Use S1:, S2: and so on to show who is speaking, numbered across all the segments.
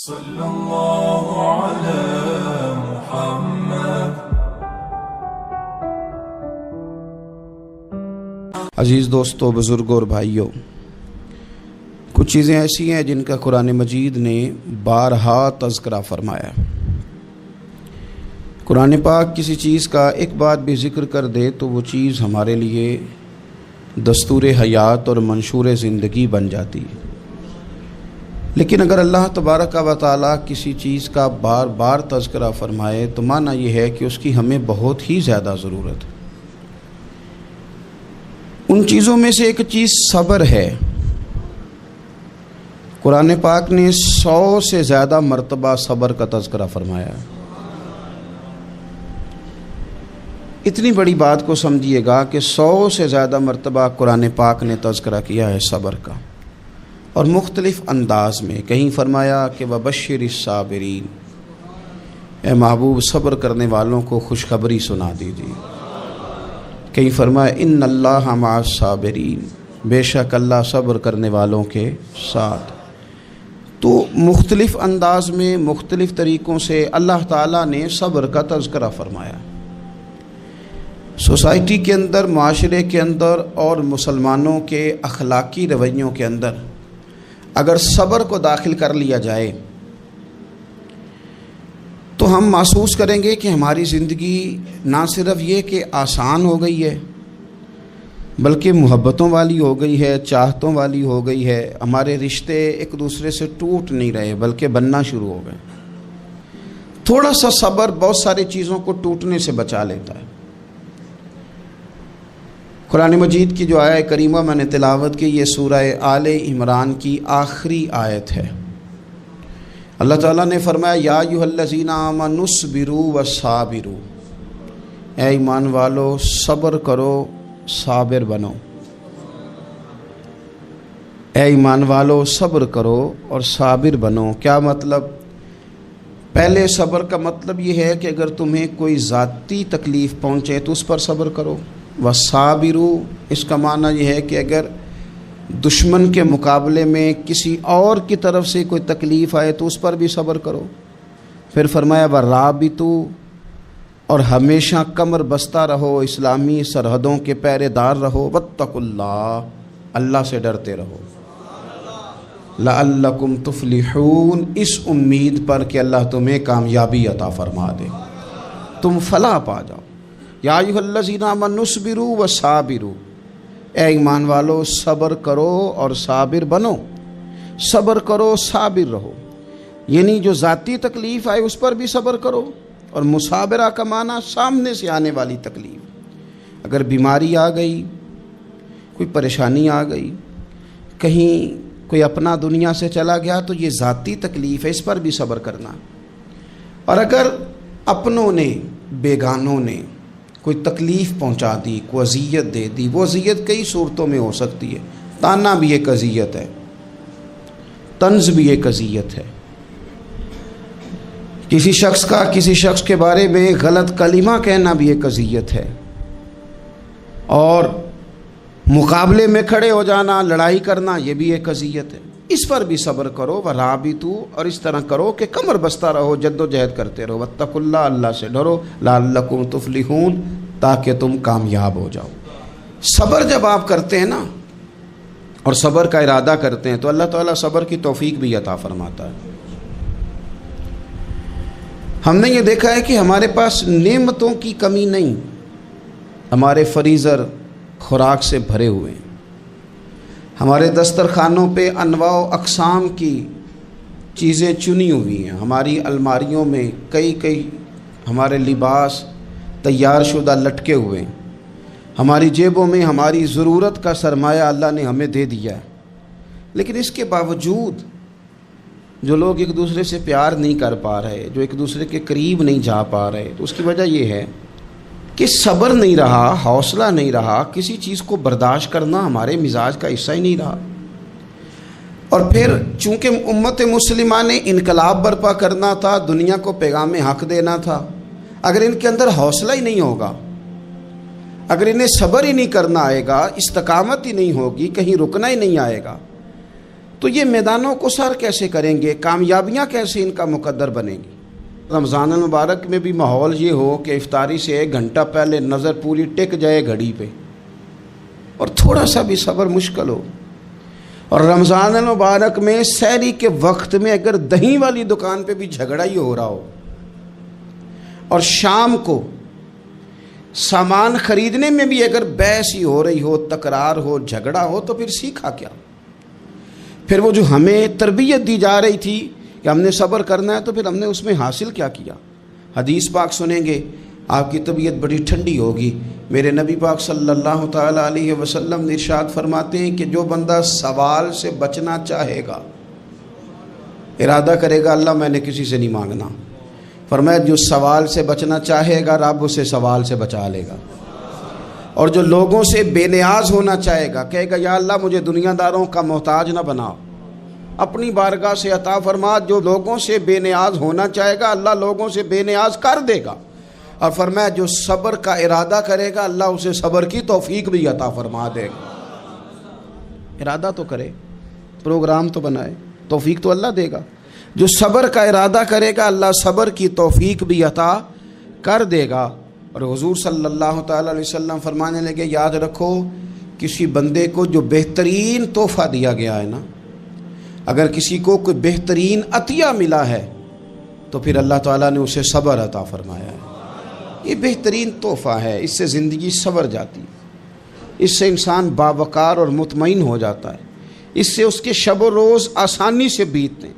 S1: صلی اللہ علی محمد۔
S2: عزیز دوستو، بزرگوں اور بھائیوں، کچھ چیزیں ایسی ہیں جن کا قرآن مجید نے بارہا تذکرہ فرمایا۔ قرآن پاک کسی چیز کا ایک بات بھی ذکر کر دے تو وہ چیز ہمارے لیے دستور حیات اور منشور زندگی بن جاتی ہے، لیکن اگر اللہ تبارک و تعالیٰ کسی چیز کا بار بار تذکرہ فرمائے تو معنی یہ ہے کہ اس کی ہمیں بہت ہی زیادہ ضرورت ہے۔ ان چیزوں میں سے ایک چیز صبر ہے۔ قرآن پاک نے 100 سے زیادہ مرتبہ صبر کا تذکرہ فرمایا۔ اتنی بڑی بات کو سمجھیے گا کہ 100 سے زیادہ مرتبہ قرآن پاک نے تذکرہ کیا ہے صبر کا، اور مختلف انداز میں۔ کہیں فرمایا کہ وَبَشِّرِ الصَّابِرِينَ، اے محبوب صبر کرنے والوں کو خوشخبری سنا دیجیے۔ کہیں فرمایا اِنَّ اللَّهَ مَعَ الصَّابِرِينَ، بے شک اللہ صبر کرنے والوں کے ساتھ۔ تو مختلف انداز میں، مختلف طریقوں سے اللہ تعالیٰ نے صبر کا تذکرہ فرمایا۔ سوسائٹی کے اندر، معاشرے کے اندر اور مسلمانوں کے اخلاقی رویوں کے اندر اگر صبر کو داخل کر لیا جائے تو ہم محسوس کریں گے کہ ہماری زندگی نہ صرف یہ کہ آسان ہو گئی ہے بلکہ محبتوں والی ہو گئی ہے، چاہتوں والی ہو گئی ہے۔ ہمارے رشتے ایک دوسرے سے ٹوٹ نہیں رہے بلکہ بننا شروع ہو گئے۔ تھوڑا سا صبر بہت ساری چیزوں کو ٹوٹنے سے بچا لیتا ہے۔ قرآن مجید کی جو آیت کریمہ میں نے تلاوت کی، یہ سورہ آل عمران کی آخری آیت ہے۔ اللہ تعالیٰ نے فرمایا یا ایھا الذین آمنوا اصبروا وصابروا، اے ایمان والو صبر کرو، صابر بنو۔ اے ایمان والو صبر کرو اور صابر بنو۔ کیا مطلب؟ پہلے صبر کا مطلب یہ ہے کہ اگر تمہیں کوئی ذاتی تکلیف پہنچے تو اس پر صبر کرو۔ وَصَابِرُوا، اس کا معنی یہ ہے کہ اگر دشمن کے مقابلے میں کسی اور کی طرف سے کوئی تکلیف آئے تو اس پر بھی صبر کرو۔ پھر فرمایا وَرَابِطُوا، اور ہمیشہ کمر بستہ رہو، اسلامی سرحدوں کے پہرے دار رہو۔ وَاتَّقُوا اللَّهَ، اللہ سے ڈرتے رہو۔ لَعَلَّكُمْ تُفْلِحُونَ، اس امید پر کہ اللہ تمہیں کامیابی عطا فرما دے، تم فلاح پا جاؤ۔ یا ایھا الذین آمنوا اصبروا وصابروا، اے ایمان والو صبر کرو اور صابر بنو۔ صبر کرو، صابر رہو، یعنی جو ذاتی تکلیف آئے اس پر بھی صبر کرو، اور مصابرہ کا معنی سامنے سے آنے والی تکلیف۔ اگر بیماری آ گئی، کوئی پریشانی آ گئی، کہیں کوئی اپنا دنیا سے چلا گیا تو یہ ذاتی تکلیف ہے، اس پر بھی صبر کرنا۔ اور اگر اپنوں نے، بیگانوں نے کوئی تکلیف پہنچا دی، کوئی اذیت دے دی، وہ اذیت کئی صورتوں میں ہو سکتی ہے۔ تانا بھی ایک اذیت ہے، طنز بھی ایک اذیت ہے، کسی شخص کے بارے میں غلط کلمہ کہنا بھی ایک اذیت ہے، اور مقابلے میں کھڑے ہو جانا، لڑائی کرنا، یہ بھی ایک اذیت ہے۔ اس پر بھی صبر کرو۔ وَرَابِطُوا، اور اس طرح کرو کہ کمر بستہ رہو، جد و جہد کرتے رہو۔ وَاتَّقُوا اللَّهَ، اللہ سے ڈرو۔ لَعَلَّكُمْ تُفْلِحُونَ، تاکہ تم کامیاب ہو جاؤ۔ صبر جب آپ کرتے ہیں نا، اور صبر کا ارادہ کرتے ہیں، تو اللہ تعالیٰ صبر کی توفیق بھی عطا فرماتا ہے۔ ہم نے یہ دیکھا ہے کہ ہمارے پاس نعمتوں کی کمی نہیں، ہمارے فریزر خوراک سے بھرے ہوئے ہیں، ہمارے دسترخوانوں پہ انواع و اقسام کی چیزیں چنی ہوئی ہیں، ہماری الماریوں میں کئی ہمارے لباس تیار شدہ لٹکے ہوئے ہیں، ہماری جیبوں میں ہماری ضرورت کا سرمایہ اللہ نے ہمیں دے دیا ہے۔ لیکن اس کے باوجود جو لوگ ایک دوسرے سے پیار نہیں کر پا رہے، جو ایک دوسرے کے قریب نہیں جا پا رہے، تو اس کی وجہ یہ ہے کہ صبر نہیں رہا، حوصلہ نہیں رہا، کسی چیز کو برداشت کرنا ہمارے مزاج کا حصہ ہی نہیں رہا۔ اور پھر چونکہ امت مسلمہ نے انقلاب برپا کرنا تھا، دنیا کو پیغام حق دینا تھا، اگر ان کے اندر حوصلہ ہی نہیں ہوگا، اگر انہیں صبر ہی نہیں کرنا آئے گا، استقامت ہی نہیں ہوگی، کہیں رکنا ہی نہیں آئے گا، تو یہ میدانوں کو سر کیسے کریں گے؟ کامیابیاں کیسے ان کا مقدر بنے گی؟ رمضان المبارک میں بھی ماحول یہ ہو کہ افطاری سے 1 گھنٹہ پہلے نظر پوری ٹک جائے گھڑی پہ، اور تھوڑا سا بھی صبر مشکل ہو۔ اور رمضان المبارک میں سحری کے وقت میں اگر دہی والی دکان پہ بھی جھگڑا ہی ہو رہا ہو، اور شام کو سامان خریدنے میں بھی اگر بحث ہی ہو رہی ہو، تکرار ہو، جھگڑا ہو، تو پھر سیکھا کیا؟ پھر وہ جو ہمیں تربیت دی جا رہی تھی کہ ہم نے صبر کرنا ہے، تو پھر ہم نے اس میں حاصل کیا کیا؟ حدیث پاک سنیں گے، آپ کی طبیعت بڑی ٹھنڈی ہوگی۔ میرے نبی پاک صلی اللہ تعالیٰ علیہ وسلم نے ارشاد فرماتے ہیں کہ جو بندہ سوال سے بچنا چاہے گا، ارادہ کرے گا اللہ میں نے کسی سے نہیں مانگنا، فرمایا جو سوال سے بچنا چاہے گا رب اسے سوال سے بچا لے گا۔ اور جو لوگوں سے بے نیاز ہونا چاہے گا، کہے گا یا اللہ مجھے دنیا داروں کا محتاج نہ بناؤ، اپنی بارگاہ سے عطا فرما۔ جو لوگوں سے بے نیاز ہونا چاہے گا اللہ لوگوں سے بے نیاز کر دے گا۔ اور فرمایا جو صبر کا ارادہ کرے گا اللہ اسے صبر کی توفیق بھی عطا فرما دے گا۔ ارادہ تو کرے، پروگرام تو بنائے، توفیق تو اللہ دے گا۔ جو صبر کا ارادہ کرے گا اللہ صبر کی توفیق بھی عطا کر دے گا۔ اور حضور صلی اللہ تعالیٰ علیہ وسلم فرمانے لگے، یاد رکھو کسی بندے کو جو بہترین تحفہ دیا گیا ہے نا، اگر کسی کو کوئی بہترین عطیہ ملا ہے تو پھر اللہ تعالیٰ نے اسے صبر عطا فرمایا ہے۔ یہ بہترین تحفہ ہے، اس سے زندگی سنور جاتی ہے، اس سے انسان باوقار اور مطمئن ہو جاتا ہے، اس سے اس کے شب و روز آسانی سے بیتتے ہیں،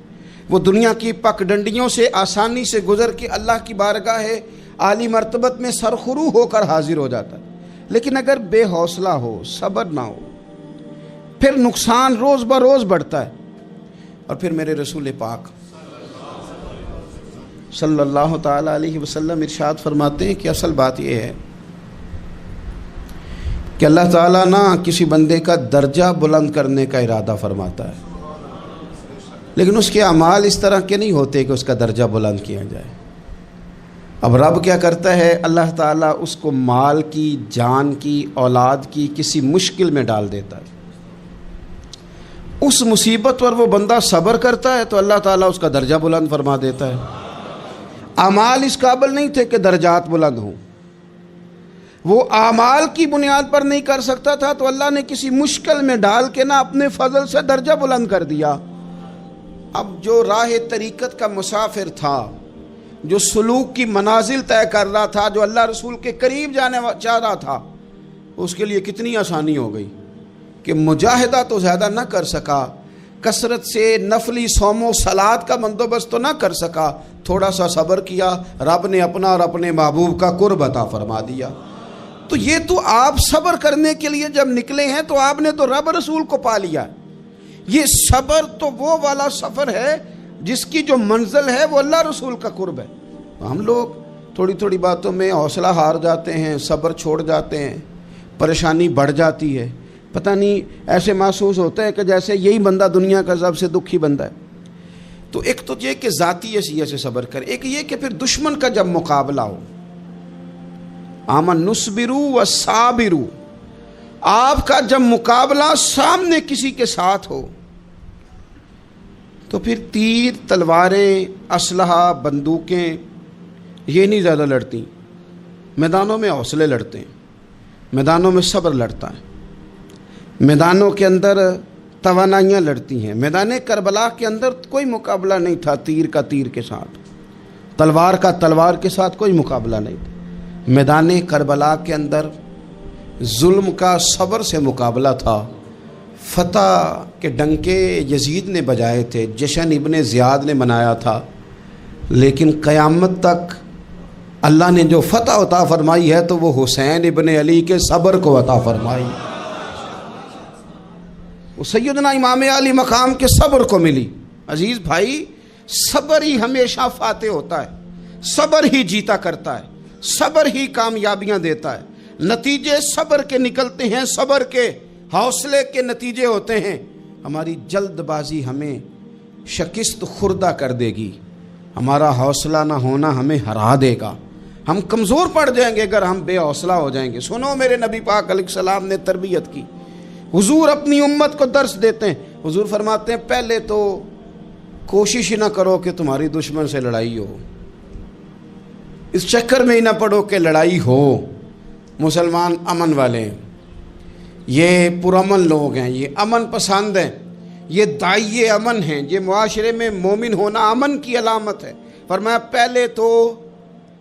S2: وہ دنیا کی پک ڈنڈیوں سے آسانی سے گزر کے اللہ کی بارگاہ عالی مرتبت میں سرخرو ہو کر حاضر ہو جاتا ہے۔ لیکن اگر بے حوصلہ ہو، صبر نہ ہو، پھر نقصان روز بروز بڑھتا ہے۔ اور پھر میرے رسول پاک صلی اللہ تعالیٰ علیہ وسلم ارشاد فرماتے ہیں کہ اصل بات یہ ہے کہ اللہ تعالیٰ نہ کسی بندے کا درجہ بلند کرنے کا ارادہ فرماتا ہے، لیکن اس کے اعمال اس طرح کے نہیں ہوتے کہ اس کا درجہ بلند کیا جائے۔ اب رب کیا کرتا ہے؟ اللہ تعالیٰ اس کو مال کی، جان کی، اولاد کی کسی مشکل میں ڈال دیتا ہے۔ اس مصیبت پر وہ بندہ صبر کرتا ہے تو اللہ تعالیٰ اس کا درجہ بلند فرما دیتا ہے۔ اعمال اس قابل نہیں تھے کہ درجات بلند ہوں، وہ اعمال کی بنیاد پر نہیں کر سکتا تھا تو اللہ نے کسی مشکل میں ڈال کے نہ اپنے فضل سے درجہ بلند کر دیا۔ اب جو راہ طریقت کا مسافر تھا، جو سلوک کی منازل طے کر رہا تھا، جو اللہ رسول کے قریب جانے چاہ رہا تھا، اس کے لیے کتنی آسانی ہو گئی کہ مجاہدہ تو زیادہ نہ کر سکا، کثرت سے نفلی صوم و صلات کا بندوبست تو نہ کر سکا، تھوڑا سا صبر کیا، رب نے اپنا اور اپنے محبوب کا قرب عطا فرما دیا۔ تو یہ تو آپ صبر کرنے کے لیے جب نکلے ہیں تو آپ نے تو رب رسول کو پا لیا۔ یہ صبر تو وہ والا سفر ہے جس کی جو منزل ہے وہ اللہ رسول کا قرب ہے۔ ہم لوگ تھوڑی تھوڑی باتوں میں حوصلہ ہار جاتے ہیں، صبر چھوڑ جاتے ہیں، پریشانی بڑھ جاتی ہے، پتہ نہیں ایسے محسوس ہوتا ہے کہ جیسے یہی بندہ دنیا کا سب سے دکھی بندہ ہے۔ تو ایک تو یہ کہ ذاتی حیثیت سے صبر کرے، ایک یہ کہ پھر دشمن کا جب مقابلہ ہو، آمن نصبرو و صابرو، آپ کا جب مقابلہ سامنے کسی کے ساتھ ہو تو پھر تیر، تلواریں، اسلحہ، بندوقیں یہ نہیں زیادہ لڑتی، میدانوں میں حوصلے لڑتے ہیں، میدانوں میں صبر لڑتا ہے، میدانوں کے اندر توانائیاں لڑتی ہیں۔ میدان کربلا کے اندر کوئی مقابلہ نہیں تھا تیر کا تیر کے ساتھ، تلوار کا تلوار کے ساتھ کوئی مقابلہ نہیں تھا۔ میدان کربلا کے اندر ظلم کا صبر سے مقابلہ تھا۔ فتح کے ڈنکے یزید نے بجائے تھے، جشن ابن زیاد نے منایا تھا، لیکن قیامت تک اللہ نے جو فتح عطا فرمائی ہے تو وہ حسین ابن علی کے صبر کو عطا فرمائی، وہ سیدنا امام علی مقام کے صبر کو ملی۔ عزیز بھائی، صبر ہی ہمیشہ فاتح ہوتا ہے، صبر ہی جیتا کرتا ہے، صبر ہی کامیابیاں دیتا ہے، نتیجے صبر کے نکلتے ہیں، صبر کے حوصلے کے نتیجے ہوتے ہیں۔ ہماری جلد بازی ہمیں شکست خوردہ کر دے گی، ہمارا حوصلہ نہ ہونا ہمیں ہرا دے گا، ہم کمزور پڑ جائیں گے اگر ہم بے حوصلہ ہو جائیں گے۔ سنو، میرے نبی پاک علیہ السلام نے تربیت کی، حضور اپنی امت کو درس دیتے ہیں. حضور فرماتے ہیں پہلے تو کوشش ہی نہ کرو کہ تمہاری دشمن سے لڑائی ہو، اس چکر میں ہی نہ پڑو کہ لڑائی ہو. مسلمان امن والے ہیں، یہ پرامن لوگ ہیں، یہ امن پسند ہیں، یہ داعی امن ہیں، یہ معاشرے میں مومن ہونا امن کی علامت ہے. فرمایا پہلے تو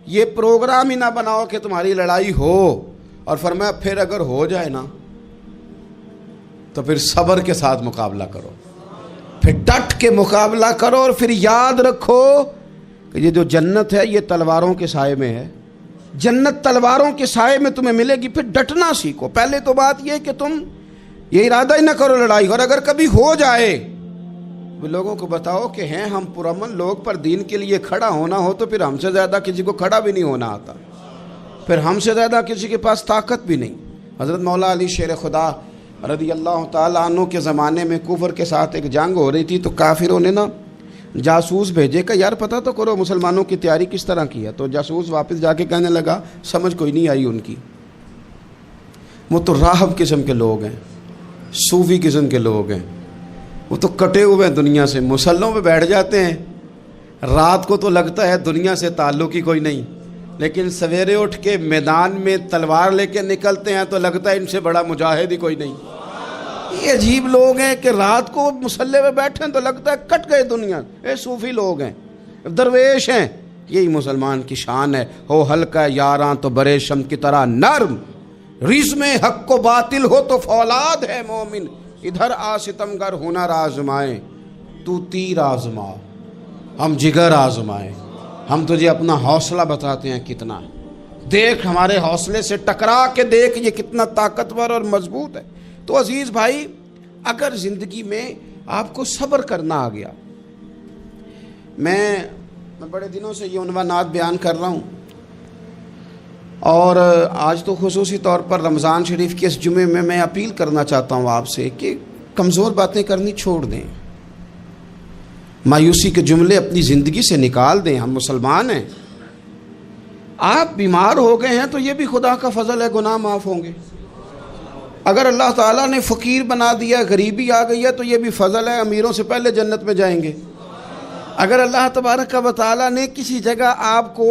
S2: یہ پروگرام ہی نہ بناؤ کہ تمہاری لڑائی ہو، اور فرمایا پھر اگر ہو جائے نا تو پھر صبر کے ساتھ مقابلہ کرو، پھر ڈٹ کے مقابلہ کرو، اور پھر یاد رکھو کہ یہ جو جنت ہے یہ تلواروں کے سائے میں ہے. جنت تلواروں کے سائے میں تمہیں ملے گی. پھر ڈٹنا سیکھو. پہلے تو بات یہ کہ تم یہ ارادہ ہی نہ کرو لڑائی، اور اگر کبھی ہو جائے وہ لوگوں کو بتاؤ کہ ہیں ہم پرامن لوگ، پر دین کے لیے کھڑا ہونا ہو تو پھر ہم سے زیادہ کسی کو کھڑا بھی نہیں ہونا آتا، پھر ہم سے زیادہ کسی کے پاس طاقت بھی نہیں. حضرت مولا علی شیر خدا رضی اللہ تعالیٰ عنہ کے زمانے میں کفر کے ساتھ ایک جنگ ہو رہی تھی، تو کافروں نے نا جاسوس بھیجے کہ یار پتہ تو کرو مسلمانوں کی تیاری کس طرح کی ہے. تو جاسوس واپس جا کے کہنے لگا سمجھ کوئی نہیں آئی ان کی، وہ تو راہب قسم کے لوگ ہیں، صوفی قسم کے لوگ ہیں، وہ تو کٹے ہوئے ہیں دنیا سے، مسلوں پہ بیٹھ جاتے ہیں، رات کو تو لگتا ہے دنیا سے تعلق ہی کوئی نہیں، لیکن سویرے اٹھ کے میدان میں تلوار لے کے نکلتے ہیں تو لگتا ہے ان سے بڑا مجاہد ہی کوئی نہیں. یہ عجیب لوگ ہیں کہ رات کو مسلح پہ بیٹھے ہیں تو لگتا ہے کٹ گئے دنیا. یہ صوفی لوگ ہیں، درویش ہیں. یہی مسلمان کی شان ہے. ہو ہلکا یاراں تو برے شم کی طرح نرم، ریز میں حق کو باطل ہو تو فولاد ہے مومن. ادھر آ ستمگر ہنر آزمائیں، تو تیر آزما ہم جگر آزمائیں. ہم تجھے اپنا حوصلہ بتاتے ہیں کتنا، دیکھ ہمارے حوصلے سے ٹکرا کے دیکھ یہ کتنا طاقتور اور مضبوط ہے. تو عزیز بھائی، اگر زندگی میں آپ کو صبر کرنا آ گیا، میں بڑے دنوں سے یہ عنوانات بیان کر رہا ہوں، اور آج تو خصوصی طور پر رمضان شریف کے اس جمعے میں میں اپیل کرنا چاہتا ہوں آپ سے کہ کمزور باتیں کرنی چھوڑ دیں، مایوسی کے جملے اپنی زندگی سے نکال دیں. ہم مسلمان ہیں. آپ بیمار ہو گئے ہیں تو یہ بھی خدا کا فضل ہے، گناہ معاف ہوں گے. اگر اللہ تعالیٰ نے فقیر بنا دیا، غریبی آ گئی ہے تو یہ بھی فضل ہے، امیروں سے پہلے جنت میں جائیں گے. اگر اللہ تبارک و تعالیٰ نے کسی جگہ آپ کو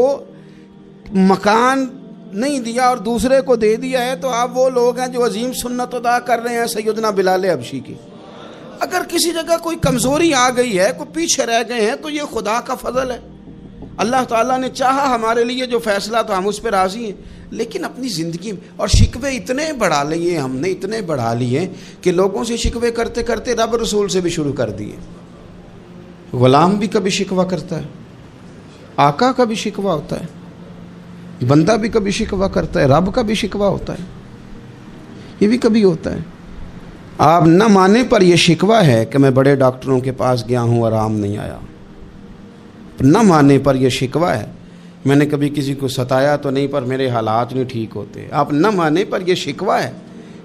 S2: مکان نہیں دیا اور دوسرے کو دے دیا ہے تو آپ وہ لوگ ہیں جو عظیم سنت ادا کر رہے ہیں سیدنا بلال حبشی کی. اگر کسی جگہ کوئی کمزوری آ گئی ہے، کوئی پیچھے رہ گئے ہیں تو یہ خدا کا فضل ہے. اللہ تعالیٰ نے چاہا ہمارے لیے جو فیصلہ تو ہم اس پہ راضی ہیں. لیکن اپنی زندگی میں اور شکوے اتنے بڑھا لیے، ہم نے اتنے بڑھا لیے کہ لوگوں سے شکوے کرتے کرتے رب رسول سے بھی شروع کر دیے. غلام بھی کبھی شکوہ کرتا ہے، آقا کا بھی شکوہ ہوتا ہے، بندہ بھی کبھی شکوہ کرتا ہے، رب کا بھی شکوہ ہوتا ہے، یہ بھی کبھی ہوتا ہے. آپ نہ مانے پر یہ شکوہ ہے کہ میں بڑے ڈاکٹروں کے پاس گیا ہوں آرام نہیں آیا. نہ مانے پر یہ شکوہ ہے میں نے کبھی کسی کو ستایا تو نہیں پر میرے حالات نہیں ٹھیک ہوتے. آپ نہ مانے پر یہ شکوہ ہے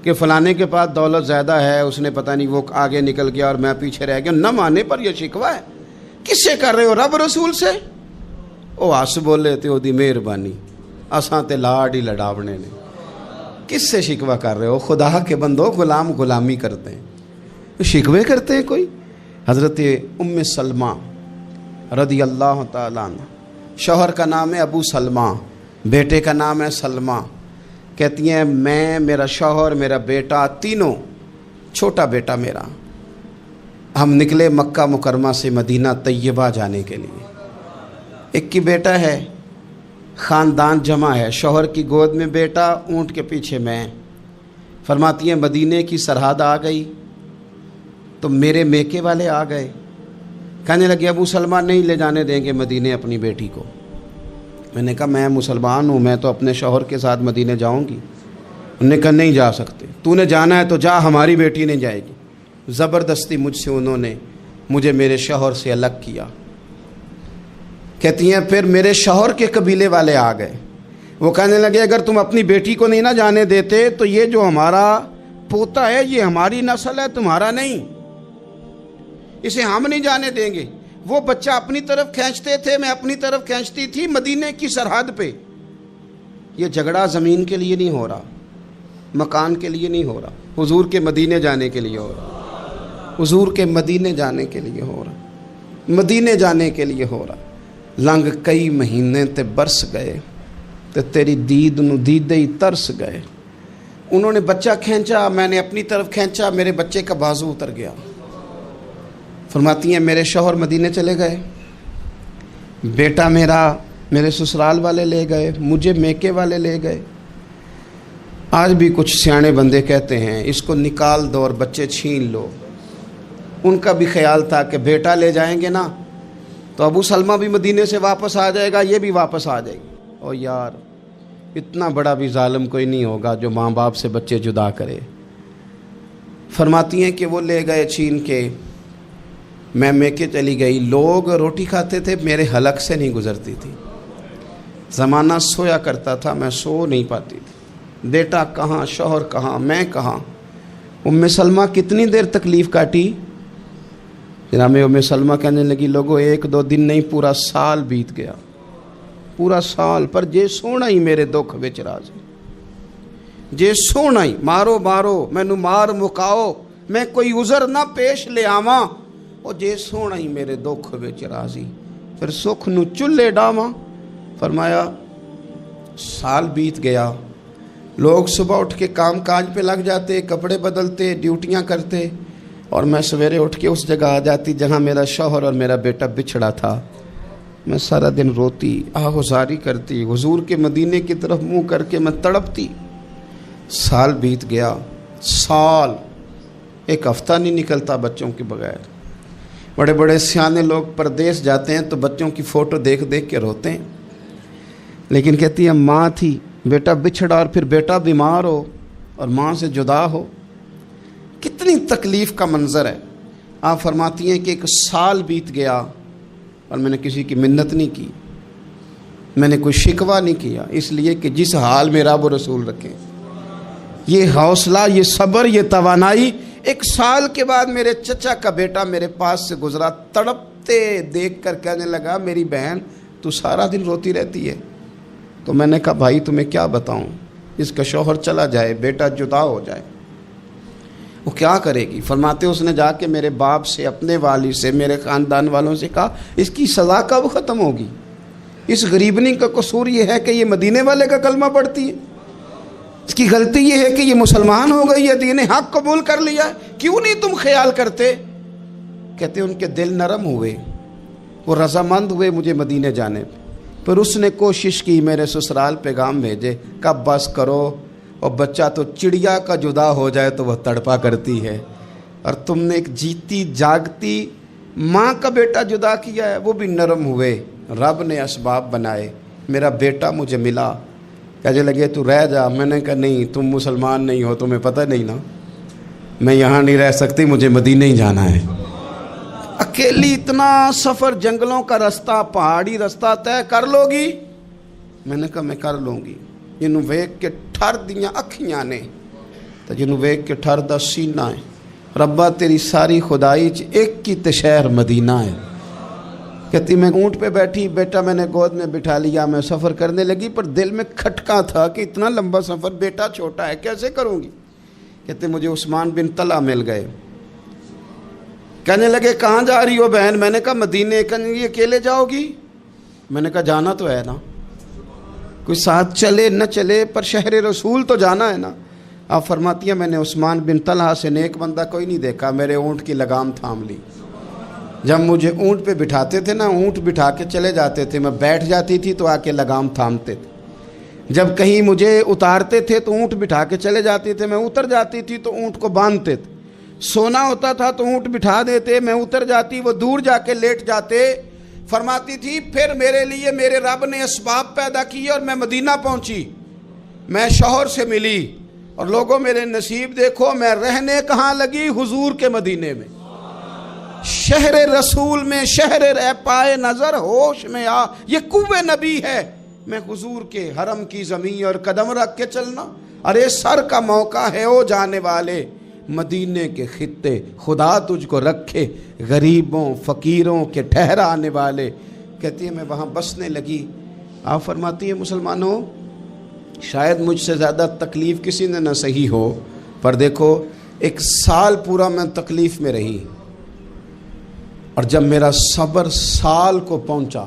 S2: کہ فلانے کے پاس دولت زیادہ ہے، اس نے پتہ نہیں وہ آگے نکل گیا اور میں پیچھے رہ گیا. نہ مانے پر یہ شکوہ ہے. کس سے کر رہے ہو؟ رب رسول سے. او ہس بولے تے او دی مہربانی، اساں تے لاڈ ہی لڑاونے نے. کس سے شکوہ کر رہے ہو؟ خدا کے بندو، غلام غلامی کرتے ہیں، شکوے کرتے ہیں کوئی. حضرت ام سلمہ رضی اللہ تعالیٰ عنہ، شوہر کا نام ہے ابو سلمہ، بیٹے کا نام ہے سلمہ. کہتی ہیں میں، میرا شوہر، میرا بیٹا، تینوں، چھوٹا بیٹا میرا، ہم نکلے مکہ مکرمہ سے مدینہ طیبہ جانے کے لیے. ایک کی بیٹا ہے، خاندان جمع ہے، شوہر کی گود میں بیٹا، اونٹ کے پیچھے میں. فرماتی ہیں مدینے کی سرحد آ گئی تو میرے میکے والے آ گئے، کہنے لگے ابو سلمہ نہیں لے جانے دیں گے مدینے اپنی بیٹی کو. میں نے کہا میں مسلمان ہوں، میں تو اپنے شوہر کے ساتھ مدینے جاؤں گی. انہوں نے کہا نہیں جا سکتے، تو نے جانا ہے تو جا، ہماری بیٹی نہیں جائے گی. زبردستی مجھ سے انہوں نے مجھے میرے شوہر سے الگ کیا. کہتی ہیں پھر میرے شوہر کے قبیلے والے آ گئے، وہ کہنے لگے اگر تم اپنی بیٹی کو نہیں نہ جانے دیتے تو یہ جو ہمارا پوتا ہے یہ ہماری نسل ہے، تمہارا نہیں، اسے ہم نہیں جانے دیں گے. وہ بچہ اپنی طرف کھینچتے تھے، میں اپنی طرف کھینچتی تھی، مدینے کی سرحد پہ. یہ جھگڑا زمین کے لیے نہیں ہو رہا، مکان کے لیے نہیں ہو رہا، حضور کے مدینے جانے کے لیے ہو رہا، حضور کے مدینے جانے کے لیے ہو رہا، مدینے جانے کے لیے ہو رہا۔ لنگ کئی مہینے تے برس گئے تے تیری دید نو دیدے ہی ترس گئے۔ انہوں نے بچہ کھینچا، میں نے اپنی طرف کھینچا، میرے بچے کا بازو اتر گیا۔ فرماتی ہیں میرے شوہر مدینے چلے گئے، بیٹا میرا میرے سسرال والے لے گئے، مجھے میکے والے لے گئے۔ آج بھی کچھ سیانے بندے کہتے ہیں اس کو نکال دو اور بچے چھین لو۔ ان کا بھی خیال تھا کہ بیٹا لے جائیں گے نا تو ابو سلمہ بھی مدینے سے واپس آ جائے گا، یہ بھی واپس آ جائے گی۔ اور یار اتنا بڑا بھی ظالم کوئی نہیں ہوگا جو ماں باپ سے بچے جدا کرے۔ فرماتی ہیں کہ وہ لے گئے چھین کے، میں میکے چلی گئی۔ لوگ روٹی کھاتے تھے، میرے حلق سے نہیں گزرتی تھی۔ زمانہ سویا کرتا تھا، میں سو نہیں پاتی تھی۔ بیٹا کہاں، شوہر کہاں، میں کہاں۔ ام سلمہ کتنی دیر تکلیف کاٹی؟ جناب ام سلمہ کہنے لگی لوگوں 1-2 دن نہیں، پورا سال بیت گیا، پورا سال، پر جے سونا ہی میرے دکھ وچ راضی، جے سونا ہی مارو مارو مینو مار مکاؤ، میں کوئی عذر نہ پیش لے آواں، او جے سونا ہی میرے دکھ وچ راضی، پھر سکھ نو چلے ڈاواں۔ فرمایا سال بیت گیا، لوگ صبح اٹھ کے کام کاج پہ لگ جاتے، کپڑے بدلتے، ڈیوٹیاں کرتے، اور میں سویرے اٹھ کے اس جگہ آ جاتی جہاں میرا شوہر اور میرا بیٹا بچھڑا تھا۔ میں سارا دن روتی، آہوزاری کرتی، حضور کے مدینے کی طرف منہ کر کے میں تڑپتی۔ سال بیت گیا، سال، ایک ہفتہ نہیں نکلتا بچوں کے بغیر۔ بڑے بڑے سیانے لوگ پردیس جاتے ہیں تو بچوں کی فوٹو دیکھ دیکھ کے روتے ہیں، لیکن کہتی ہے ماں تھی، بیٹا بچھڑا اور پھر بیٹا بیمار ہو اور ماں سے جدا ہو، کتنی تکلیف کا منظر ہے۔ آپ فرماتی ہیں کہ 1 سال بیت گیا اور میں نے کسی کی منت نہیں کی، میں نے کوئی شکوہ نہیں کیا، اس لیے کہ جس حال میں رب و رسول رکھے، یہ حوصلہ، یہ صبر، یہ توانائی۔ 1 سال کے بعد میرے چچا کا بیٹا میرے پاس سے گزرا، تڑپتے دیکھ کر کہنے لگا میری بہن تو سارا دن روتی رہتی ہے۔ تو میں نے کہا بھائی تمہیں کیا بتاؤں، اس کا شوہر چلا جائے، بیٹا جدا ہو جائے، وہ کیا کرے گی؟ فرماتے اس نے جا کے میرے باپ سے، اپنے والد سے، میرے خاندان والوں سے کہا اس کی سزا کب ختم ہوگی؟ اس غریبنی کا قصور یہ ہے کہ یہ مدینے والے کا کلمہ پڑھتی ہے، اس کی غلطی یہ ہے کہ یہ مسلمان ہو گئی ہے، دین حق قبول کر لیا ہے، کیوں نہیں تم خیال کرتے؟ کہتے ان کے دل نرم ہوئے، وہ رضامند ہوئے مجھے مدینے جانے پہ۔ پھر اس نے کوشش کی میرے سسرال پیغام بھیجے، کب بس کرو، اور بچہ تو چڑیا کا جدا ہو جائے تو وہ تڑپا کرتی ہے، اور تم نے ایک جیتی جاگتی ماں کا بیٹا جدا کیا ہے۔ وہ بھی نرم ہوئے، رب نے اسباب بنائے، میرا بیٹا مجھے ملا۔ کہنے لگے تو رہ جا، میں نے کہا نہیں، تم مسلمان نہیں ہو، تمہیں پتہ نہیں نا، میں یہاں نہیں رہ سکتی، مجھے مدینہ ہی جانا ہے۔ اکیلی اتنا سفر، جنگلوں کا رستہ، پہاڑی رستہ طے کر لو گی؟ میں نے کہا میں کر لوں گی۔ جنوں ویکھ کے ٹھر دیاں اکھیاں نے تے جنوں ویکھ کے ٹھر دا سینہ ہے، ربا تیری ساری خدائی چ ایک ہی تے شہر مدینہ ہے۔ کہتی میں اونٹ پہ بیٹھی، بیٹا میں نے گود میں بٹھا لیا، میں سفر کرنے لگی، پر دل میں کھٹکا تھا کہ اتنا لمبا سفر، بیٹا چھوٹا ہے، کیسے کروں گی؟ کہتے مجھے عثمان بن طلحہ مل گئے، کہنے لگے کہاں جا رہی ہو بہن؟ میں نے کہا مدینے۔ کہنے لگے اکیلے جاؤ گی؟ میں نے کہا جانا تو ہے نا، کوئی ساتھ چلے نہ چلے پر شہر رسول تو جانا ہے نا۔ آپ فرماتی ہیں میں نے عثمان بن طلحہ سے نیک بندہ کوئی نہیں دیکھا، میرے اونٹ کی لگام تھام لی۔ جب مجھے اونٹ پہ بٹھاتے تھے نا، اونٹ بٹھا کے چلے جاتے تھے، میں بیٹھ جاتی تھی تو آ کے لگام تھامتے تھے۔ جب کہیں مجھے اتارتے تھے تو اونٹ بٹھا کے چلے جاتے تھے، میں اتر جاتی تھی تو اونٹ کو باندھتے تھے۔ سونا ہوتا تھا تو اونٹ بٹھا دیتے، میں اتر جاتی، وہ دور جا کے لیٹ جاتے۔ فرماتی تھی پھر میرے لیے میرے رب نے اسباب پیدا کیے اور میں مدینہ پہنچی، میں شوہر سے ملی، اور لوگوں میرے نصیب دیکھو، میں رہنے کہاں لگی؟ حضور کے مدینے میں، شہر رسول میں، شہر رہ پائے نظر ہوش میں آ، یہ کوہ نبی ہے۔ میں حضور کے حرم کی زمین اور قدم رکھ کے چلنا، ارے سر کا موقع ہے او جانے والے، مدینے کے خطے خدا تجھ کو رکھے، غریبوں فقیروں کے ٹھہرانے والے۔ کہتی ہے میں وہاں بسنے لگی۔ آپ فرماتی ہیں مسلمانوں شاید مجھ سے زیادہ تکلیف کسی نے نہ سہی ہو، پر دیکھو 1 سال پورا میں تکلیف میں رہی، اور جب میرا صبر سال کو پہنچا،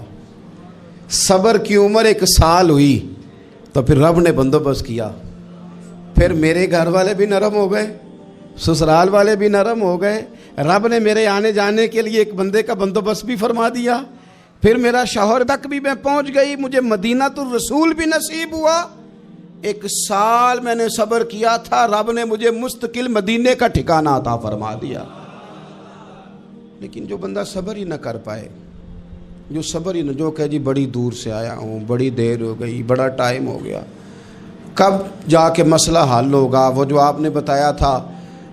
S2: صبر کی عمر 1 سال ہوئی، تو پھر رب نے بندوبست کیا، پھر میرے گھر والے بھی نرم ہو گئے، سسرال والے بھی نرم ہو گئے، رب نے میرے آنے جانے کے لیے ایک بندے کا بندوبست بھی فرما دیا، پھر میرا شوہر تک بھی میں پہنچ گئی، مجھے مدینہ الرسول بھی نصیب ہوا۔ 1 سال میں نے صبر کیا تھا، رب نے مجھے مستقل مدینے کا ٹھکانہ عطا فرما دیا۔ لیکن جو بندہ صبر ہی نہ کر پائے، جو صبر ہی نہ، جو کہے جی بڑی دور سے آیا ہوں، بڑی دیر ہو گئی، بڑا ٹائم ہو گیا، کب جا کے مسئلہ حل ہوگا، وہ جو آپ نے بتایا تھا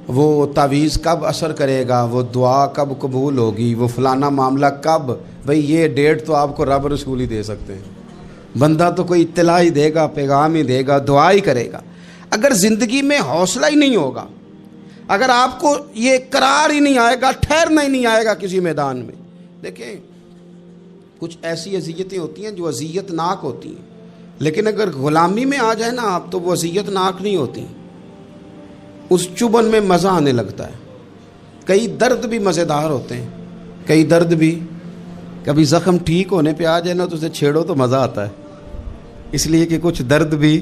S2: وہ تعویذ کب اثر کرے گا، وہ دعا کب قبول ہوگی، وہ فلانا معاملہ کب، بھئی یہ ڈیٹ تو آپ کو رب رسول ہی دے سکتے ہیں، بندہ تو کوئی اطلاع ہی دے گا، پیغام ہی دے گا، دعا ہی کرے گا۔ اگر زندگی میں حوصلہ ہی نہیں ہوگا، اگر آپ کو یہ قرار ہی نہیں آئے گا، ٹھہرنا ہی نہیں آئے گا کسی میدان میں، دیکھیں کچھ ایسی اذیتیں ہوتی ہیں جو اذیت ناک ہوتی ہیں، لیکن اگر غلامی میں آ جائے نا آپ تو وہ اذیت ناک نہیں ہوتی، اس چبھن میں مزہ آنے لگتا ہے۔ کئی درد بھی مزیدار ہوتے ہیں، کئی درد بھی، کبھی زخم ٹھیک ہونے پہ آ جائے نا تو اسے چھیڑو تو مزہ آتا ہے، اس لیے کہ کچھ درد بھی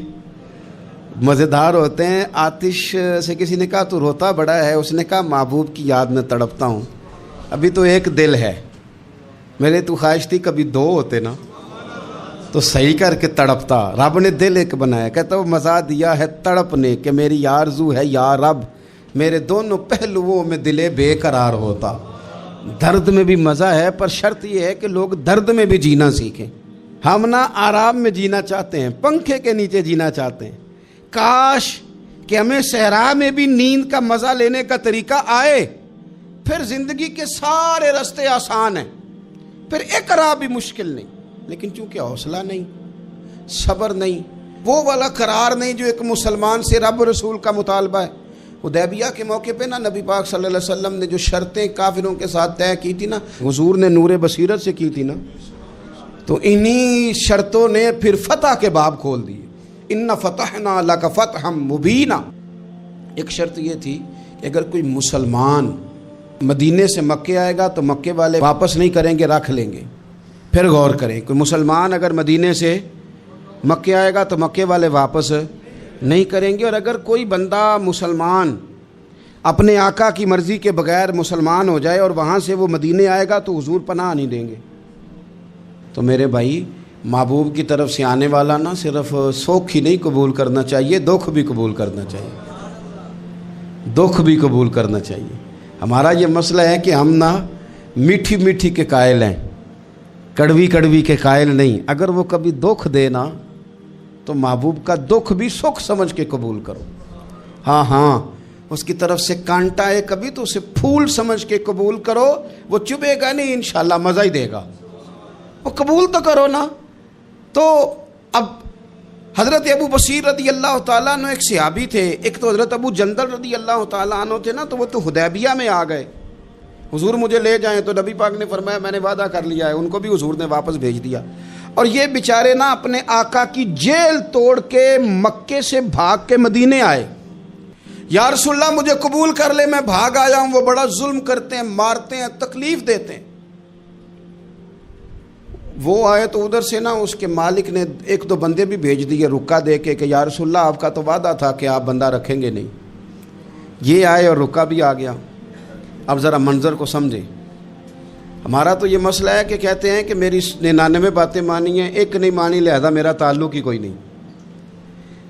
S2: مزیدار ہوتے ہیں۔ آتش سے کسی نے کہا تو روتا بڑا ہے، اس نے کہا محبوب کی یاد میں تڑپتا ہوں، ابھی تو 1 دل ہے، میرے تو خواہش تھی کبھی 2 ہوتے نا تو صحیح کر کے تڑپتا۔ رب نے دل 1 بنایا، کہتا وہ مزہ دیا ہے تڑپ نے کہ میری آرزو ہے یا رب، میرے دونوں پہلوؤں میں دل بے قرار ہوتا۔ درد میں بھی مزہ ہے، پر شرط یہ ہے کہ لوگ درد میں بھی جینا سیکھیں۔ ہم نہ آرام میں جینا چاہتے ہیں، پنکھے کے نیچے جینا چاہتے ہیں، کاش کہ ہمیں صحرا میں بھی نیند کا مزہ لینے کا طریقہ آئے، پھر زندگی کے سارے راستے آسان ہیں، پھر اقرا بھی مشکل نہیں۔ لیکن چونکہ حوصلہ نہیں، صبر نہیں، وہ والا قرار نہیں جو ایک مسلمان سے رب رسول کا مطالبہ ہے۔ حدیبیہ کے موقع پہ نا نبی پاک صلی اللہ علیہ وسلم نے جو شرطیں کافروں کے ساتھ طے کی تھی نا، حضور نے نور بصیرت سے کی تھی نا، تو انہی شرطوں نے پھر فتح کے باب کھول دیے۔ ان فتحنا لک فتحا مبینا۔ ایک شرط یہ تھی کہ اگر کوئی مسلمان مدینے سے مکے آئے گا تو مکے والے واپس نہیں کریں گے، رکھ لیں گے۔ پھر غور کریں، کوئی مسلمان اگر مدینے سے مکے آئے گا تو مکے والے واپس نہیں کریں گے، اور اگر کوئی بندہ مسلمان اپنے آقا کی مرضی کے بغیر مسلمان ہو جائے اور وہاں سے وہ مدینے آئے گا تو حضور پناہ نہیں دیں گے۔ تو میرے بھائی، محبوب کی طرف سے آنے والا نہ صرف سوکھ ہی نہیں قبول کرنا چاہیے، دکھ بھی قبول کرنا چاہیے، دکھ بھی قبول کرنا چاہیے۔ ہمارا یہ مسئلہ ہے کہ ہم نہ میٹھی میٹھی کے قائل ہیں، کڑوی کڑوی کے قائل نہیں۔ اگر وہ کبھی دکھ دے نا تو محبوب کا دکھ بھی سکھ سمجھ کے قبول کرو۔ ہاں اس کی طرف سے کانٹا ہے کبھی تو اسے پھول سمجھ کے قبول کرو، وہ چبھے گا نہیں، انشاءاللہ مزہ ہی دے گا، وہ قبول تو کرو نا۔ تو اب حضرت ابو بصیر رضی اللہ تعالیٰ عنہ ایک صحابی تھے، ایک تو حضرت ابو جندل رضی اللہ تعالیٰ عنہ تھے نا، تو وہ تو حدیبیہ میں آ گئے، حضور مجھے لے جائیں، تو نبی پاک نے فرمایا میں نے وعدہ کر لیا ہے، ان کو بھی حضور نے واپس بھیج دیا۔ اور یہ بیچارے نا اپنے آقا کی جیل توڑ کے مکے سے بھاگ کے مدینے آئے، یا رسول اللہ مجھے قبول کر لے، میں بھاگ آیا ہوں، وہ بڑا ظلم کرتے ہیں، مارتے ہیں، تکلیف دیتے ہیں۔ وہ آئے تو ادھر سے نا اس کے مالک نے 1-2 بندے بھی بھیج دیے رکا دے کے کہ یا رسول اللہ آپ کا تو وعدہ تھا کہ آپ بندہ رکھیں گے نہیں۔ یہ آئے اور رکا بھی آ گیا۔ اب ذرا منظر کو سمجھیں۔ ہمارا تو یہ مسئلہ ہے کہ کہتے ہیں کہ میری 99 باتیں مانی ہیں، ایک نہیں مانی، لہذا میرا تعلق ہی کوئی نہیں۔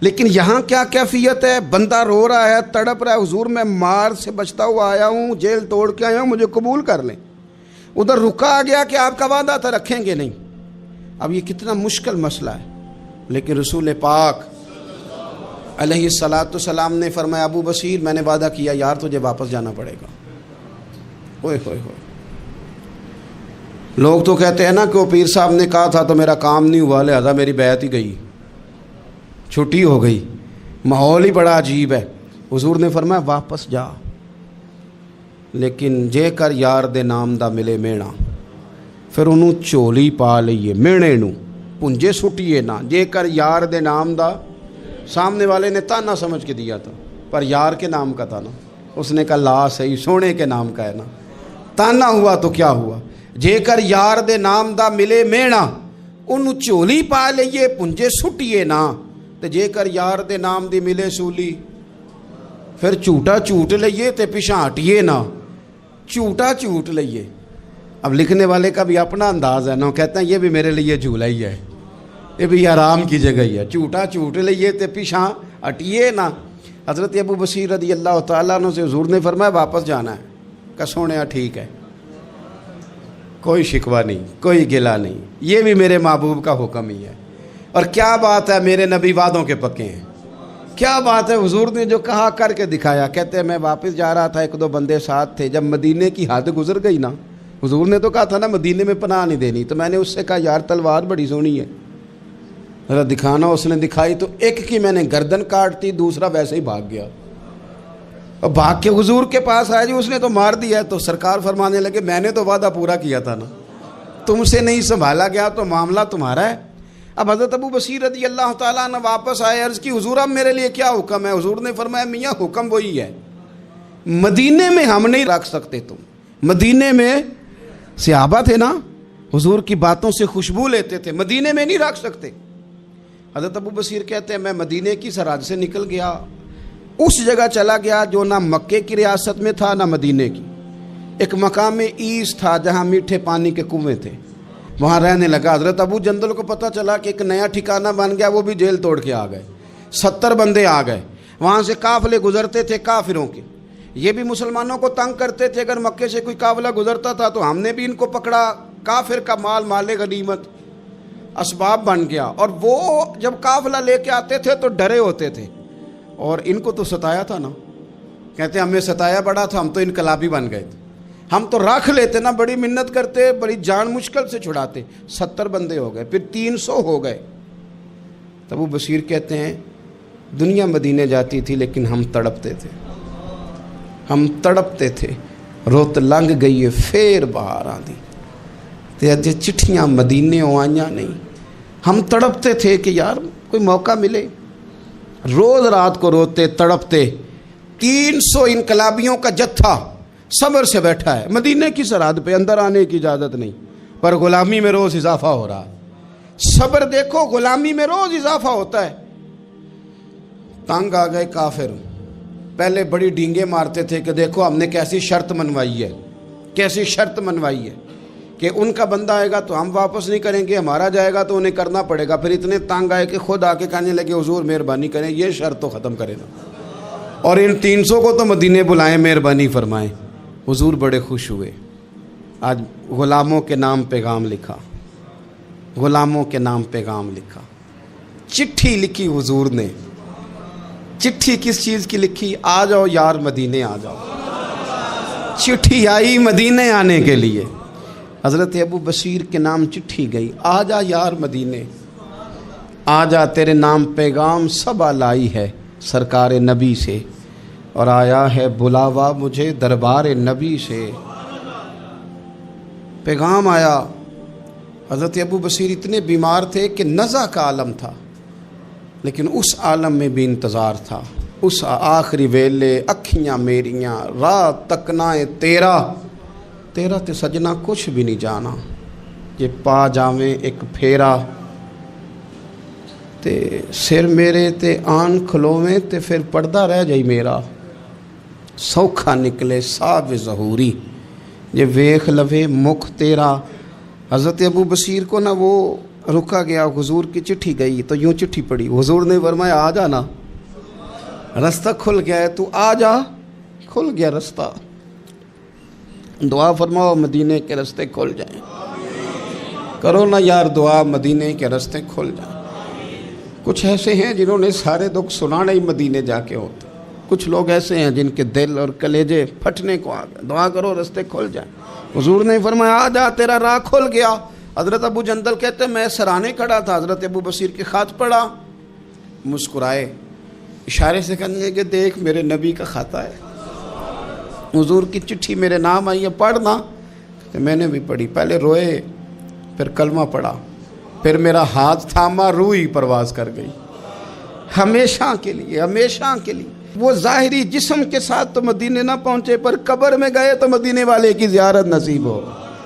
S2: لیکن یہاں کیا کیفیت ہے؟ بندہ رو رہا ہے، تڑپ رہا ہے، حضور میں مار سے بچتا ہوا آیا ہوں، جیل توڑ کے آیا ہوں، مجھے قبول کر لیں۔ ادھر رکا آ گیا کہ آپ کا وعدہ تھا رکھیں گے نہیں۔ اب یہ کتنا مشکل مسئلہ ہے، لیکن رسول پاک علیہ السلام نے فرمایا ابو بصیر میں نے وعدہ کیا یار تجھے واپس جانا پڑے گا۔ ہوئے ہوئے ہوئے، لوگ تو کہتے ہیں نا کہ وہ پیر صاحب نے کہا تھا تو میرا کام نہیں ہوا، لہذا میری بیعت ہی گئی، چھٹی ہو گئی، ماحول ہی بڑا عجیب ہے۔ حضور نے فرمایا واپس جا، لیکن جے کر یار دے نام دا ملے مینا، پھر انہوں چولی پا لئیے مینے نو پنجے سٹیے نا، جے کر یار دے نام دا سامنے والے نے تانا سمجھ کے دیا تھا، پر یار کے نام کا تھا نا. اس نے کہا لا صحیح، سونے کے نام کا ہے نا. تانا ہوا تو کیا ہوا، جے کر یار دے نام دا ملے مینا، انہوں چولی پا لئیے پنجے سٹیے نا. تے جے کر یار دے نام دی ملے سولی، پھر جھوٹا جھوٹ لئیے تے پیچھے ہٹیے نا. جھوٹا جھوٹ لئیے. اب لکھنے والے کا بھی اپنا انداز ہے نا، کہتے ہیں یہ بھی میرے لیے جھولا ہی ہے، یہ بھی آرام کی جگہ ہی ہے. جھوٹا جھوٹ لئیے تے پیچھے ہٹیے نا. حضرت ابو بصیر رضی اللہ تعالیٰ عنہ سے حضور نے فرمایا واپس جانا ہے. کہ سونے ٹھیک ہے، کوئی شکوہ نہیں، کوئی گلہ نہیں، یہ بھی میرے محبوب کا حکم ہی ہے. اور کیا بات ہے، میرے نبی وعدوں کے پکے ہیں. کیا بات ہے، حضور نے جو کہا کر کے دکھایا. کہتے ہیں میں واپس جا رہا تھا، ایک دو بندے ساتھ تھے. جب مدینے کی حد گزر گئی نا، حضور نے تو کہا تھا نا مدینے میں پناہ نہیں دینی، تو میں نے اس سے کہا یار تلوار بڑی سونی ہے، ذرا دکھانا. اس نے دکھائی تو ایک کی میں نے گردن کاٹ دی، دوسرا ویسے ہی بھاگ گیا. اور بھاگ کے حضور کے پاس آیا، جی اس نے تو مار دیا ہے. تو سرکار فرمانے لگے میں نے تو وعدہ پورا کیا تھا نا، تم سے نہیں سنبھالا گیا تو معاملہ تمہارا ہے. اب حضرت ابو بصیر رضی اللہ تعالیٰ عنہ واپس آئے. عرض کی حضور اب میرے لیے کیا حکم ہے؟ حضور نے فرمایا میاں حکم وہی ہے، مدینے میں ہم نہیں رکھ سکتے. تم مدینے میں صحابہ تھے نا، حضور کی باتوں سے خوشبو لیتے تھے، مدینے میں نہیں رکھ سکتے. حضرت ابو بصیر کہتے ہیں میں مدینے کی سرحد سے نکل گیا، اس جگہ چلا گیا جو نہ مکے کی ریاست میں تھا نہ مدینے کی. ایک مقام ایس تھا جہاں میٹھے پانی کے کنویں تھے، وہاں رہنے لگا. حضرت ابو جندل کو پتہ چلا کہ ایک نیا ٹھکانہ بن گیا، وہ بھی جیل توڑ کے آ گئے. 70 بندے آ گئے. وہاں سے قافلے گزرتے تھے کافروں کے، یہ بھی مسلمانوں کو تنگ کرتے تھے. اگر مکے سے کوئی قافلہ گزرتا تھا تو ہم نے بھی ان کو پکڑا. کافر کا مال مال غنیمت اسباب بن گیا. اور وہ جب قافلہ لے کے آتے تھے تو ڈرے ہوتے تھے، اور ان کو تو ستایا تھا نا. کہتے ہیں ہمیں ستایا بڑا تھا، ہم تو انقلابی بن گئے تھے. ہم تو رکھ لیتے نا، بڑی منت کرتے، بڑی جان مشکل سے چھڑاتے. 70 بندے ہو گئے، پھر 300 ہو گئے. تب وہ بصیر کہتے ہیں دنیا مدینے جاتی تھی لیکن ہم تڑپتے تھے، ہم تڑپتے تھے. روت لنگ گئی ہے پھر باہر آندی تے اج چٹھیاں مدینے آئیاں نہیں. ہم تڑپتے تھے کہ یار کوئی موقع ملے. روز رات کو روتے تڑپتے. 300 انقلابیوں کا جتھا صبر سے بیٹھا ہے مدینے کی سرحد پہ، اندر آنے کی اجازت نہیں، پر غلامی میں روز اضافہ ہو رہا. صبر دیکھو، غلامی میں روز اضافہ ہوتا ہے. تنگ آ گئے کافر. پہلے بڑی ڈینگیں مارتے تھے کہ دیکھو ہم نے کیسی شرط منوائی ہے، کیسی شرط منوائی ہے کہ ان کا بندہ آئے گا تو ہم واپس نہیں کریں گے، ہمارا جائے گا تو انہیں کرنا پڑے گا. پھر اتنے تنگ آئے کہ خود آ کے کہنے لگے حضور مہربانی کریں، یہ شرط تو ختم کرے نا، اور ان 300 کو تو مدینے بلائیں، مہربانی فرمائیں. حضور بڑے خوش ہوئے. آج غلاموں کے نام پیغام لکھا، غلاموں کے نام پیغام لکھا. چٹھی لکھی حضور نے. چٹھی کس چیز کی لکھی؟ آ جاؤ یار مدینے آ جاؤ. چٹھی آئی مدینے آنے کے لیے. حضرت ابو بصیر کے نام چٹھی گئی، آ جا یار مدینے، آ جا تیرے نام پیغام سب لائی ہے سرکار نبی سے، اور آیا ہے بلاوا مجھے دربار نبی سے. پیغام آیا. حضرت ابو بصیر اتنے بیمار تھے کہ نزع کا عالم تھا، لیکن اس عالم میں بھی انتظار تھا. اس آخری ویلے اکھیاں میریاں رات تکنائے تیرا، تیرا تے سجنا کچھ بھی نہیں جانا. جے پا جاویں ایک پھیرا تے سر میرے تے آن کھلوویں تے پھر پردہ رہ جائی میرا. سوکھا نکلے صاحب ظہوری جے ویخ لوے مکھ تیرا. حضرت ابو بصیر کو نا وہ رکا گیا. حضور کی چٹھی گئی تو یوں چٹھی پڑھی. حضور نے فرمایا آ جا نا، رستہ کھل گیا ہے، تو آ جا. کھل گیا رستہ. دعا فرماؤ مدینے کے رستے کھل جائیں. کرو نا یار دعا مدینے کے رستے کھل جائیں. کچھ ایسے ہیں جنہوں نے سارے دکھ سنانا ہی مدینے جا کے ہوتے. کچھ لوگ ایسے ہیں جن کے دل اور کلیجے پھٹنے کو آ گئے. دعا کرو رستے کھل جائیں. حضور نے فرمایا آ جا تیرا راہ کھل گیا. حضرت ابو جندل کہتے ہیں میں سرانے کھڑا تھا، حضرت ابو بصیر کے خط پڑھا، مسکرائے، اشارے سے کہنے لگے دیکھ میرے نبی کا خط ہے، حضور کی چٹھی میرے نام آئی ہے، پڑھنا. کہ میں نے بھی پڑھی. پہلے روئے، پھر کلمہ پڑھا، پھر میرا ہاتھ تھاما، روح ہی پرواز کر گئی. ہمیشہ کے لیے، ہمیشہ کے لیے۔ وہ ظاہری جسم کے ساتھ تو مدینے نہ پہنچے، پر قبر میں گئے تو مدینے والے کی زیارت نصیب ہو،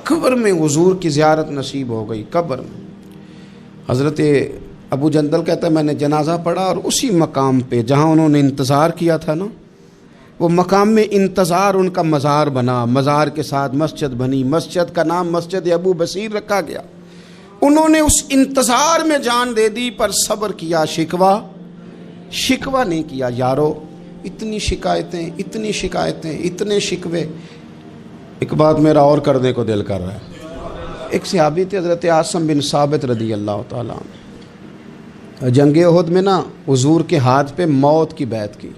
S2: قبر میں حضور کی زیارت نصیب ہو گئی۔ قبر میں حضرت ابو جندل کہتا ہے میں نے جنازہ پڑھا اور اسی مقام پہ جہاں انہوں نے انتظار کیا تھا نا، وہ مقام میں انتظار ان کا مزار بنا، مزار کے ساتھ مسجد بنی، مسجد کا نام مسجد ابو بصیر رکھا گیا۔ انہوں نے اس انتظار میں جان دے دی، پر صبر کیا، شکوہ نہیں کیا۔ یارو اتنی شکایتیں، اتنی شکایتیں، اتنے شکوے۔ ایک بات میرا اور کرنے کو دل کر رہا ہے۔ ایک صحابی تھے حضرت عاصم بن ثابت رضی اللہ تعالیٰ عنہ، جنگ احد میں نا حضور کے ہاتھ پہ موت کی بیعت کی،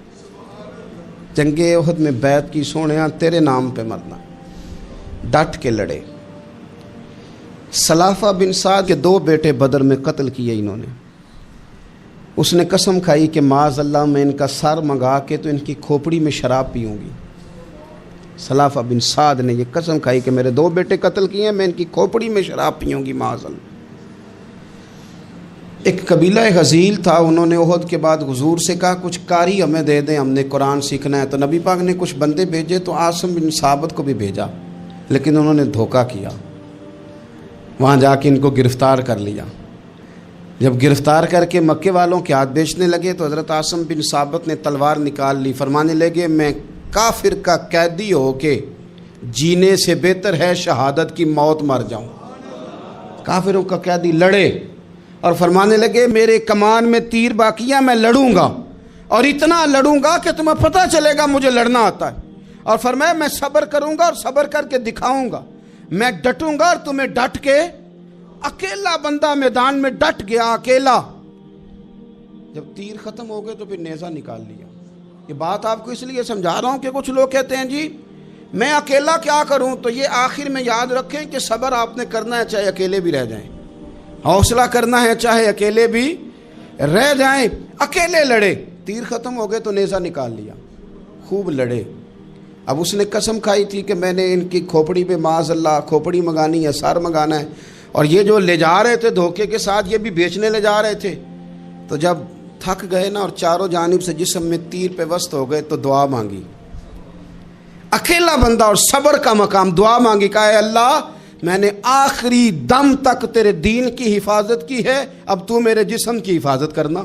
S2: جنگ احد میں بیعت کی، سونیا تیرے نام پہ مرنا، ڈٹ کے لڑے۔ سلافہ بن سعد کے 2 بیٹے بدر میں قتل کیے انہوں نے۔ اس نے قسم کھائی کہ معاذ اللہ میں ان کا سر منگا کے تو ان کی کھوپڑی میں شراب پیوں گی۔ سلافہ بن سعد نے یہ قسم کھائی کہ میرے 2 بیٹے قتل کیے ہیں، میں ان کی کھوپڑی میں شراب پیوں گی معاذ اللہ۔ ایک قبیلہ غزیل تھا، انہوں نے احد کے بعد حضور سے کہا کچھ قاری ہمیں دے دیں، ہم نے قرآن سیکھنا ہے۔ تو نبی پاک نے کچھ بندے بھیجے، تو عاصم بن ثابت کو بھی بھیجا، لیکن انہوں نے دھوکہ کیا، وہاں جا کے ان کو گرفتار کر لیا۔ جب گرفتار کر کے مکے والوں کے ہاتھ بیچنے لگے تو حضرت عاصم بن ثابت نے تلوار نکال لی، فرمانے لگے میں کافر کا قیدی ہو کے جینے سے بہتر ہے شہادت کی موت مر جاؤں۔ کافروں کا قیدی لڑے اور فرمانے لگے میرے کمان میں تیر باقی ہے، میں لڑوں گا اور اتنا لڑوں گا کہ تمہیں پتہ چلے گا مجھے لڑنا آتا ہے۔ اور فرمایا میں صبر کروں گا اور صبر کر کے دکھاؤں گا، میں ڈٹوں گا اور تمہیں ڈٹ کے۔ اکیلا بندہ میدان میں ڈٹ گیا، اکیلا۔ جب تیر ختم ہو گئے تو پھر نیزہ نکال لیا۔ یہ بات آپ کو اس لیے سمجھا رہا ہوں کہ کچھ لوگ کہتے ہیں جی میں اکیلا کیا کروں، تو یہ آخر میں یاد رکھیں کہ صبر آپ نے کرنا ہے چاہے اکیلے بھی رہ جائیں، حوصلہ کرنا ہے چاہے اکیلے بھی رہ جائیں۔ اکیلے لڑے، تیر ختم ہو گئے تو نیزہ نکال لیا، خوب لڑے۔ اب اس نے قسم کھائی تھی کہ میں نے ان کی کھوپڑی پہ معاذ اللہ کھوپڑی منگانی ہے، سار منگانا ہے، اور یہ جو لے جا رہے تھے دھوکے کے ساتھ یہ بھی بیچنے لے جا رہے تھے۔ تو جب تھک گئے نا اور چاروں جانب سے جسم میں تیر پہ وسط ہو گئے تو دعا مانگی، اکیلا بندہ اور صبر کا مقام، دعا مانگی، کہا اے اللہ میں نے آخری دم تک تیرے دین کی حفاظت کی ہے، اب تو میرے جسم کی حفاظت کرنا،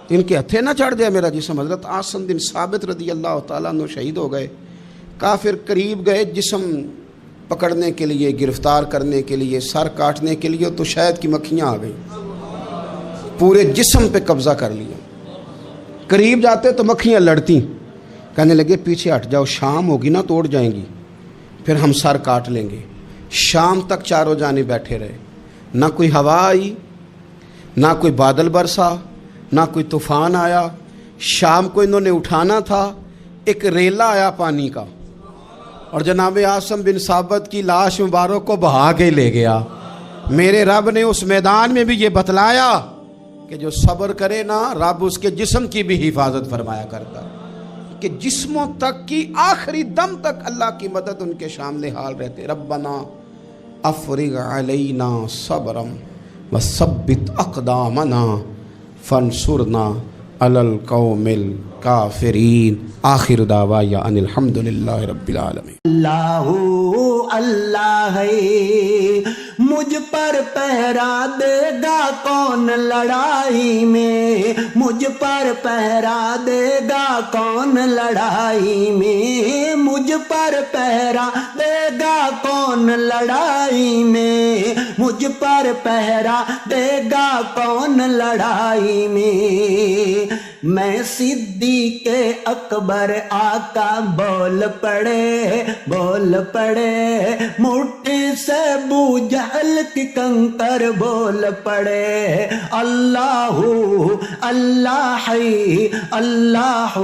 S2: ان کے ہتھے نہ چڑھ جائے میرا جسم۔ حضرت عاصم بن ثابت رضی اللہ تعالیٰ عنہ شہید ہو گئے۔ کافر قریب گئے جسم پکڑنے کے لیے، گرفتار کرنے کے لیے، سر کاٹنے کے لیے، تو شہد کی مکھیاں آ گئیں، پورے جسم پہ قبضہ کر لیا۔ قریب جاتے تو مکھیاں لڑتی، کہنے لگے پیچھے ہٹ جاؤ، شام ہوگی نا توڑ جائیں گی، پھر ہم سر کاٹ لیں گے۔ شام تک چاروں جانب بیٹھے رہے، نہ کوئی ہوا آئی، نہ کوئی بادل برسا، نہ کوئی طوفان آیا۔ شام کو انہوں نے اٹھانا تھا، ایک ریلا آیا پانی کا اور جناب عاصم بن ثابت کی لاش مبارک کو بہا کے لے گیا۔ میرے رب نے اس میدان میں بھی یہ بتلایا کہ جو صبر کرے نا رب اس کے جسم کی بھی حفاظت فرمایا کرتا، کہ جسموں تک کی آخری دم تک اللہ کی مدد ان کے شامل حال رہتے۔ ربنا افرغ علینا صبرا وثبت اقدامنا فانصرنا علی القوم الکافرین۔ آخر دعوایا ان الحمد للہ رب العالمین۔
S3: اللہ اللہ ہے، مجھ پر پہرا دے گا کون لڑائی میں، مجھ پر پہرا دے گا کون لڑائی میں، مجھ پر پہرا دے گا کون لڑائی میں، مجھ پر پہرا دے گا کون لڑائی میں۔ میں صدیق اکبر آقا بول پڑے، بول پڑے، مٹھی سے بو جہل کی کنکر بول پڑے۔ اللہ اللہ ہے، اللہ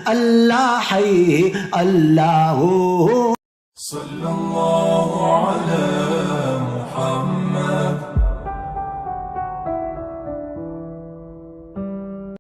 S3: اللہ ہے، اللہ۔
S1: صلی اللہ علی محمد